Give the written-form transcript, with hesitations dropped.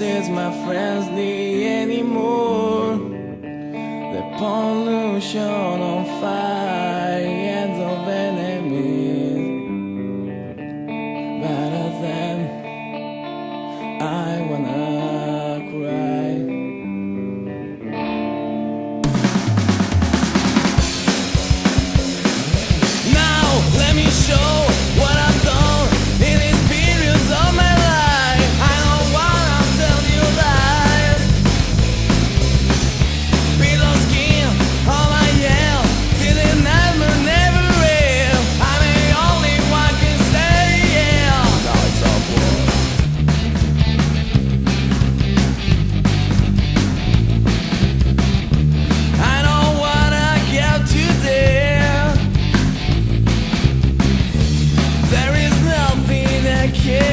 faces my friends need anymore. The pollution on fire and of enemies. Better than I wanna cry. Now let me show what I've done in these periods of my life. I don't wanna tell you lies. Pillow skin on my yell, feeling nightmare never real. I'm the only one can say yeah. Now it's all blood. I don't wanna get too there. There is nothing I can